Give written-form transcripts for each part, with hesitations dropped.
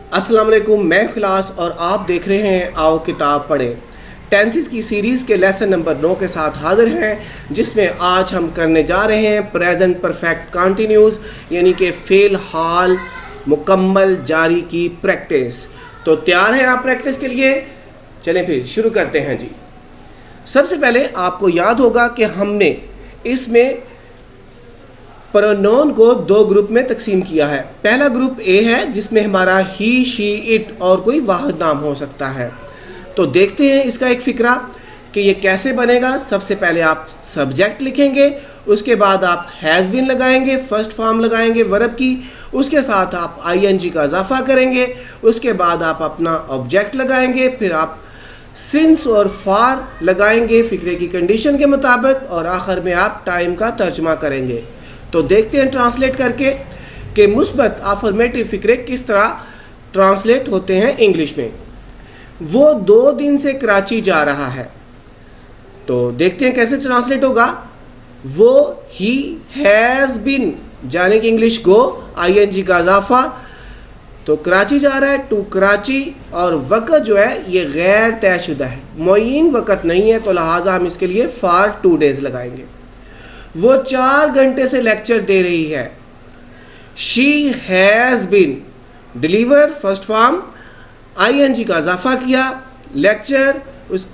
अस्सलाम वालेकुम, मैं खिलास और आप देख रहे हैं आओ किताब पढ़ें। टेंसेस की सीरीज़ के लेसन नंबर 9 के साथ हाजिर हैं, जिसमें आज हम करने जा रहे हैं प्रेजेंट परफेक्ट कंटिन्यूस यानी कि फ़ेल हाल मुकम्मल जारी की प्रैक्टिस। तो तैयार हैं आप प्रैक्टिस के लिए? चलें फिर शुरू करते हैं जी। सबसे पहले आपको याद होगा कि हमने इसमें प्रोनाउन को दो ग्रुप में तकसीम किया है। पहला ग्रुप ए है जिसमें हमारा ही, शी, इट और कोई वाहिद नाम हो सकता है। तो देखते हैं इसका एक फ़िक्रा कि ये कैसे बनेगा। सबसे पहले आप सब्जेक्ट लिखेंगे, उसके बाद आप हैज़ बीन लगाएंगे, फर्स्ट फॉर्म लगाएंगे वर्ब की, उसके साथ आप आईएनजी का इजाफा करेंगे, उसके बाद आप अपना ऑब्जेक्ट लगाएंगे, फिर आप सिंस और फार लगाएंगे फ़िक्रे की कंडीशन के मुताबिक, और आखिर में आप टाइम का तर्जमा करेंगे। तो देखते हैं ट्रांसलेट करके कि मुस्बत अफर्मेटिव फ़िक्रे किस तरह ट्रांसलेट होते हैं इंग्लिश में। वो 2 दिन से कराची जा रहा है, तो देखते हैं कैसे ट्रांसलेट होगा। वो ही हैज़ बीन, जाने की इंग्लिश गो, आईएनजी का इजाफा, तो कराची जा रहा है, टू कराची, और वक़्त जो है ये गैर तयशुदा है, मुअय्यन वक़्त नहीं है, तो लिहाजा हम इसके लिए फॉर 2 डेज़ लगाएंगे। वो 4 घंटे से लेक्चर दे रही है। She has been, deliver first form, ING का इजाफा किया, लेक्चर उस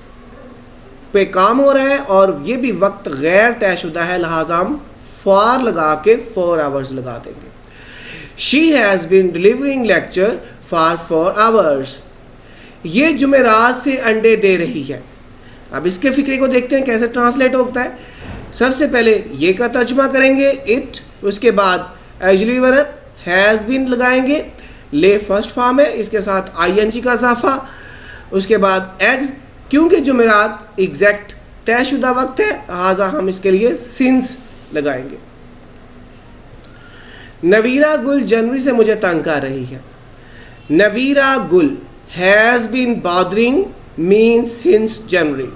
पे काम हो रहा है और ये भी वक्त गैर तयशुदा है, लिहाजा हम फॉर लगा के 4 आवर्स लगा देंगे। She has been delivering lecture for 4 hours. ये जुमेरात से अंडे दे रही है। अब इसके फ़िक्रे को देखते हैं कैसे ट्रांसलेट होता है। सबसे पहले ये का तर्जुमा करेंगे इट, उसके बाद ऑक्सिलरी वर्ब हैज़ बीन लगाएंगे, ले फर्स्ट फॉर्म है, इसके साथ आईएनजी का इजाफा, उसके बाद एग्स, क्योंकि जुमेरात एग्जैक्ट तयशुदा वक्त है, लिहाजा हम इसके लिए सिंस लगाएंगे। नवीरा गुल जनवरी से मुझे तंग कर रही है। Naveera Gul has been bothering means since January.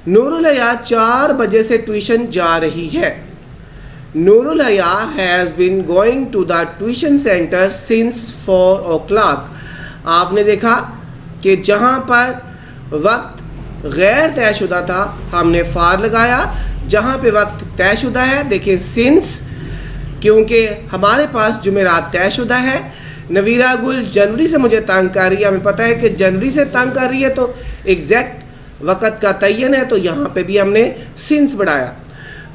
Noorul Haya 4 बजे से ट्यूशन जा रही है। Noorul Haya has been going to the tuition centre since 4 o'clock। आपने देखा कि जहाँ पर वक्त गैर तयशुदा था हमने फार लगाया, जहाँ पे वक्त तयशुदा है देखिए सिंस, क्योंकि हमारे पास जुमेरात तयशुदा है। नवीरा गुल जनवरी से मुझे तंग कर रही है, हमें पता है कि जनवरी से तंग कर रही है तो एग्जैक्ट वक़्त का तयन है, तो यहाँ पे भी हमने सिंस बढ़ाया।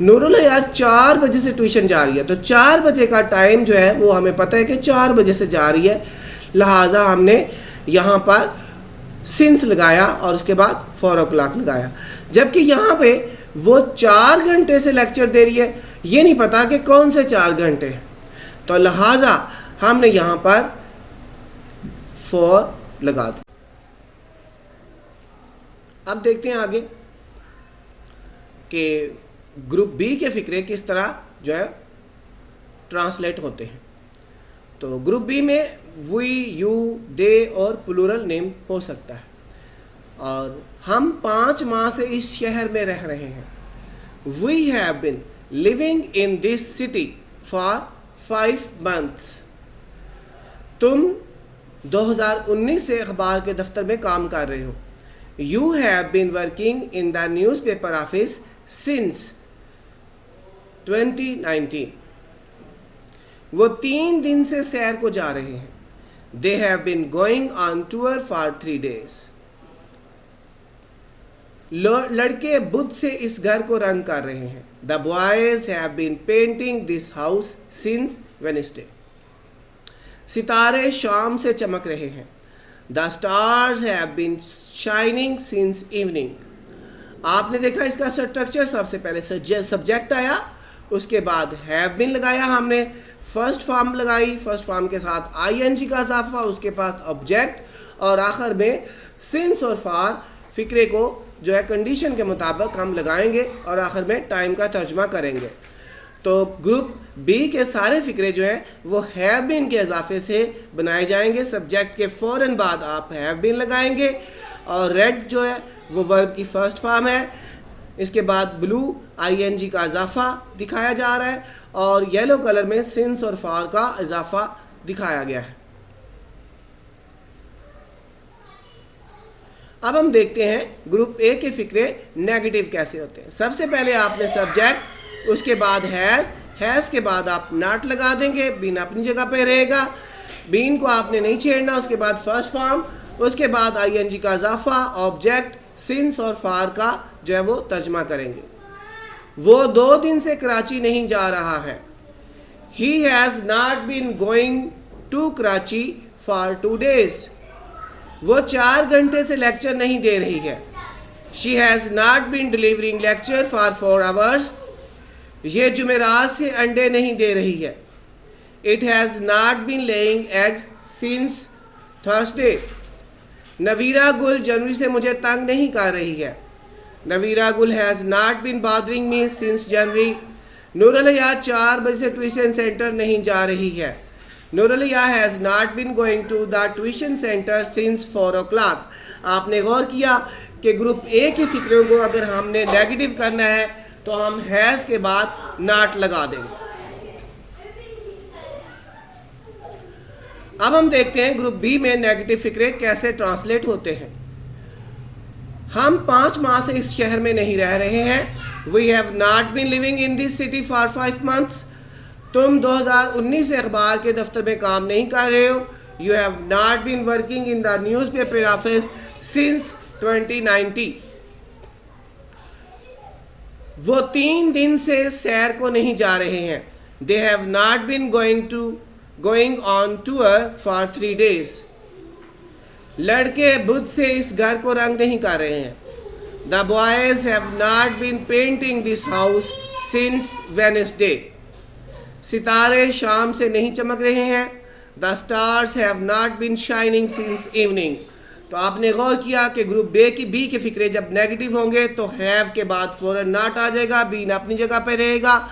नूरुल हया 4 बजे से ट्यूशन जा रही है, तो 4 बजे का टाइम जो है वो हमें पता है कि 4 बजे से जा रही है, लिहाजा हमने यहाँ पर सिंस लगाया और उसके बाद 4 o'clock लगाया। जबकि यहाँ पे वो 4 घंटे से लेक्चर दे रही है, ये नहीं पता कि कौन से 4 घंटे, तो लिहाजा हमने यहाँ पर 4 लगा दिया। अब देखते हैं आगे कि ग्रुप बी के फ़िक्रे किस तरह जो है ट्रांसलेट होते हैं। तो ग्रुप बी में वी, यू, दे और प्लूरल नेम हो सकता है, और हम 5 माह से इस शहर में रह रहे हैं। We have been living in this city for 5 months। तुम 2019 से अखबार के दफ्तर में काम कर रहे हो। You have been working in the newspaper office since 2019। वो 3 दिन से सैर को जा रहे हैं। They have been going on tour for 3 days। लड़के बुध से इस घर को रंग कर रहे हैं। The boys have been painting this house since Wednesday। सितारे शाम से चमक रहे हैं। The stars have been shining since evening। आपने देखा इसका स्ट्रक्चर, सबसे पहले सब्जेक्ट आया, उसके बाद हैव बीन लगाया, हमने फर्स्ट फॉर्म लगाई, फर्स्ट फॉर्म के साथ आईएनजी का इजाफा, उसके पास ऑब्जेक्ट, और आखिर में सिंस और फार फ़िक्रे को जो है कंडीशन के मुताबिक हम लगाएंगे और आखिर में टाइम का तर्जमा करेंगे। तो ग्रुप बी के सारे फ़िक्रे जो हैं वो हैव बीन के इजाफे से बनाए जाएंगे। सब्जेक्ट के फ़ौरन बाद आप हैव बीन लगाएंगे, और रेड जो है वो वर्ब की फ़र्स्ट फॉर्म है, इसके बाद ब्लू आईएनजी का इजाफा दिखाया जा रहा है, और येलो कलर में सिंस और फार का इजाफा दिखाया गया है। अब हम देखते हैं ग्रुप ए के फिक्रे नेगेटिव कैसे होते हैं। सबसे पहले आपने सब्जेक्ट, उसके बाद हैज़ के बाद आप नॉट लगा देंगे, बीन अपनी जगह पे रहेगा, बीन को आपने नहीं छेड़ना। उसके बाद फर्स्ट फॉर्म, उसके बाद आईएनजी का इजाफा, ऑब्जेक्ट, सिंस और फार का जो है वो तर्जमा करेंगे। वो 2 दिन से कराची नहीं जा रहा है। He has not been going to Karachi for 2 days. वो 4 घंटे से लेक्चर नहीं दे रही है। She has not been delivering lecture for 4 hours. ये जुमेरात से अंडे नहीं दे रही है। It has not been laying eggs since Thursday. Navira गुल जनवरी से मुझे तंग नहीं कर रही है। नवीरा गुल has not been bothering me since January. नूरलिया 4 बजे से ट्यूशन सेंटर नहीं जा रही है। Nuralia has not been going to the tuition centre since 4 o'clock. आपने गौर किया कि ग्रुप ए के फिक्रों को अगर हमने नेगेटिव करना है तो हम हैज़ के बाद नॉट लगा देंगे। अब हम देखते हैं ग्रुप बी में नेगेटिव फिक्रे कैसे ट्रांसलेट होते हैं। हम 5 माह से इस शहर में नहीं रह रहे हैं। We have not been living in this city for 5 months. तुम 2019 से अखबार के दफ्तर में काम नहीं कर रहे हो। You have not been working in the newspaper office since 2019. वो 3 दिन से सैर को नहीं जा रहे हैं। They have not been going on tour for 3 days. लड़के बुध से इस घर को रंग नहीं कर रहे हैं। The boys have not been painting this house since Wednesday. सितारे शाम से नहीं चमक रहे हैं। The stars have not been shining since evening. तो आपने गौर किया कि ग्रुप बी के फिक्रे जब नेगेटिव होंगे तो हैव के बाद फौरन नॉट आ जाएगा, बीन अपनी जगह पर रहेगा।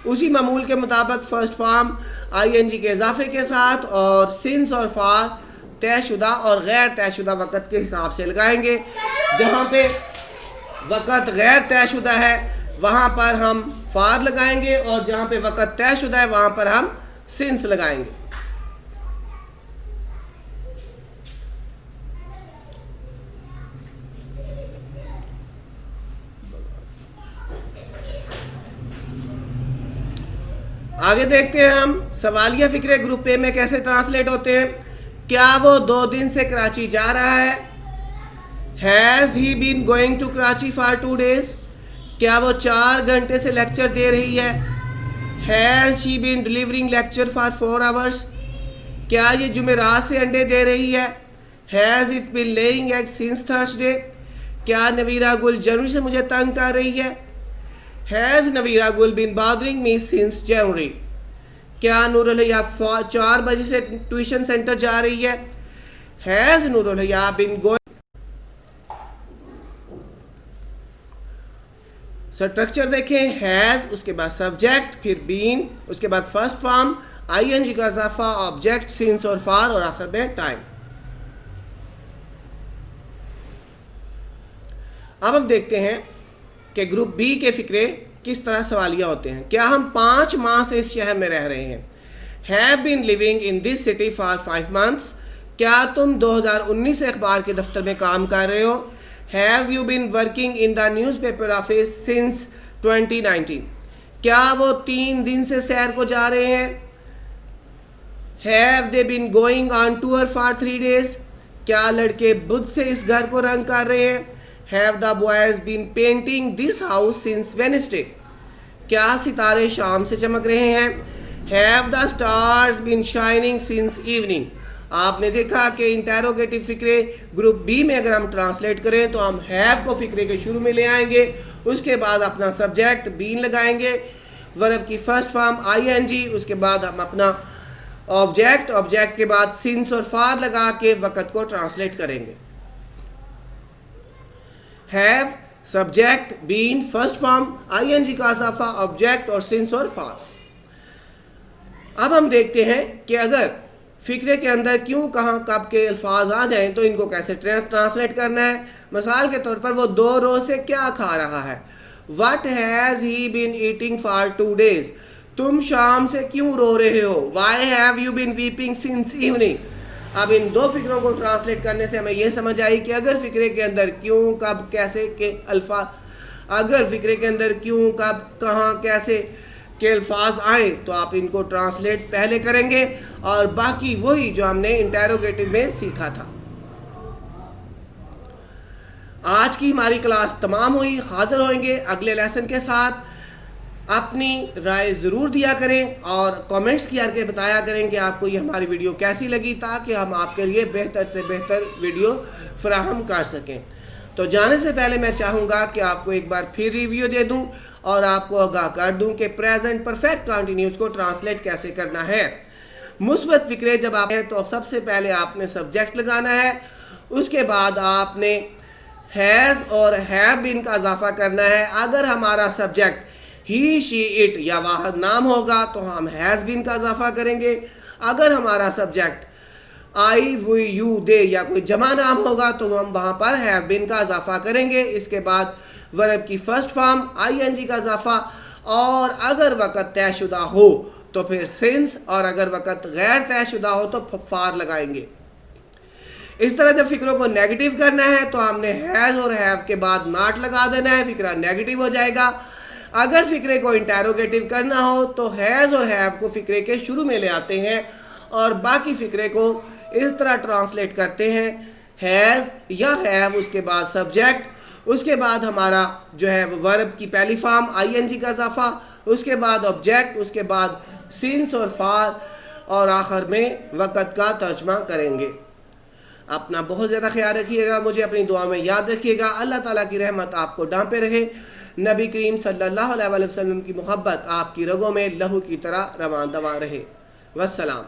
उसी मामूल के मुताबिक फर्स्ट फॉर्म आईएनजी के इजाफे के साथ और सिंस और फार तयशुदा और गैर तयशुदा वक़्त के हिसाब से लगाएंगे। जहाँ पे वक़्त गैर तयशुदा है वहाँ पर हम फार लगाएंगे और जहाँ पे वक़्त तयशुदा है वहाँ पर हम सिंस लगाएंगे। आगे देखते हैं हम सवालिया फिक्रे ग्रुप ए में कैसे ट्रांसलेट होते हैं। क्या वो 2 दिन से कराची जा रहा है। Has he been going to Karachi for 2 days. क्या वो 4 घंटे से लेक्चर दे रही है। Has she been delivering lecture for 4 hours. क्या ये जुमेरात से अंडे दे रही है। Has it been laying egg since Thursday. क्या नवीरा गुल जनवरी से मुझे तंग कर रही है। हैज़ नवीरा गुल been bothering me since January. क्या नूरुल-हया 4 बजे से ट्यूशन सेंटर जा रही है। Has Nurul-Haya been going. Structure देखें, हैज़, उसके बाद सब्जेक्ट, फिर बीन, उसके बाद फर्स्ट फॉर्म, आईएनजी का इजाफा, ऑब्जेक्ट, सिंस और फार और आखिर में टाइम। अब हम देखते हैं कि ग्रुप बी के फिक्रे किस तरह सवालिया होते हैं। क्या हम 5 माह से इस शहर में रह रहे हैं। Have been living in this city for 5 months. क्या तुम 2019 से अखबार के दफ्तर में काम कर रहे हो। Have you been working in the newspaper office since 2019. क्या वो 3 दिन से सैर को जा रहे हैं। Have they been going on tour for 3 days. क्या लड़के बुध से इस घर को रंग कर रहे हैं। Have the boys been painting this house since Wednesday. क्या सितारे शाम से चमक रहे हैं। Have the stars been shining since evening. आपने देखा कि इंटेरोगेटिव फिक्रे ग्रुप बी में अगर हम ट्रांसलेट करें तो हम हैव को फिक्रे के शुरू में ले आएंगे, उसके बाद अपना सब्जेक्ट बीन लगाएंगे, वर्ब की फर्स्ट फॉर्म आईएनजी, उसके बाद हम अपना ऑब्जेक्ट के बाद सिंस और फार लगा के वक़्त को ट्रांसलेट करेंगे। Have, subject, been, first form, ING का इजाफा, ऑब्जेक्ट और सिंस और फार। अब हम देखते हैं कि अगर फिक्रे के अंदर क्यों, कहाँ, कब के अल्फाज आ जाएं तो इनको कैसे ट्रांसलेट करना है। मिसाल के तौर पर वो 2 रोज़ से क्या खा रहा है। What has he been eating for 2 days. तुम शाम से क्यों रो रहे हो। Why have you been weeping since evening. अब इन दो फिक्रों को ट्रांसलेट करने से हमें यह समझ आई कि अगर फिक्रे के अंदर क्यों, कब, कैसे के अगर फिक्रे के अंदर क्यों, कब, कहाँ, कैसे के अल्फाज आए तो आप इनको ट्रांसलेट पहले करेंगे और बाकी वही जो हमने इंटेरोगेटिव में सीखा था। आज की हमारी क्लास तमाम हुई। हाजिर होंगे अगले लेसन के साथ। अपनी राय ज़रूर दिया करें और कमेंट्स किया करके बताया करें कि आपको ये हमारी वीडियो कैसी लगी, ताकि हम आपके लिए बेहतर से बेहतर वीडियो फराहम कर सकें। तो जाने से पहले मैं चाहूँगा कि आपको एक बार फिर रिव्यू दे दूँ और आपको आगाह कर दूँ कि प्रेजेंट परफेक्ट कंटिन्यूस को ट्रांसलेट कैसे करना है। मुस्बत फिक्रे जब आप हैं तो सबसे पहले आपने सब्जेक्ट लगाना है, उसके बाद आपने हैज़ और हैव बीन का इजाफा करना है। अगर हमारा सब्जेक्ट ही, शी, इट या वाहिद नाम होगा तो हम हैज़ बीन का इजाफा करेंगे। अगर हमारा सब्जेक्ट आई, वी, यू, दे या कोई जमा नाम होगा तो हम वहाँ पर हैव बीन का इजाफा करेंगे। इसके बाद वर्ब की फर्स्ट फॉर्म ING का इजाफा, और अगर वक़्त तयशुदा हो तो फिर सिंस, और अगर वक़्त गैर तयशुदा हो तो फार लगाएंगे। इस तरह जब फिक्रों को नेगेटिव करना है तो हमने हैज़ और हैव के बाद नॉट लगा देना है, फिक्रा नेगेटिव हो जाएगा। अगर फिक्रे को इंटेरोगेटिव करना हो तो हैज़ और हैव को फिक्रे के शुरू में ले आते हैं और बाकी फिक्रे को इस तरह ट्रांसलेट करते हैं, हैज़ या हैव, उसके बाद सब्जेक्ट, उसके बाद हमारा जो है वो वर्ब की पहली फॉर्म ING का इजाफा, उसके बाद ऑब्जेक्ट, उसके बाद सिंस और फार, और आखिर में वक़्त का तर्जमा करेंगे। अपना बहुत ज़्यादा ख्याल रखिएगा, मुझे अपनी दुआ में याद रखिएगा। अल्लाह ताला की रहमत आपको ढांपे रहे। नबी करीम सल्लल्लाहु अलैहि वसल्लम की मोहब्बत आपकी रगों में लहू की तरह रवां दवा रहे। वस्सलाम।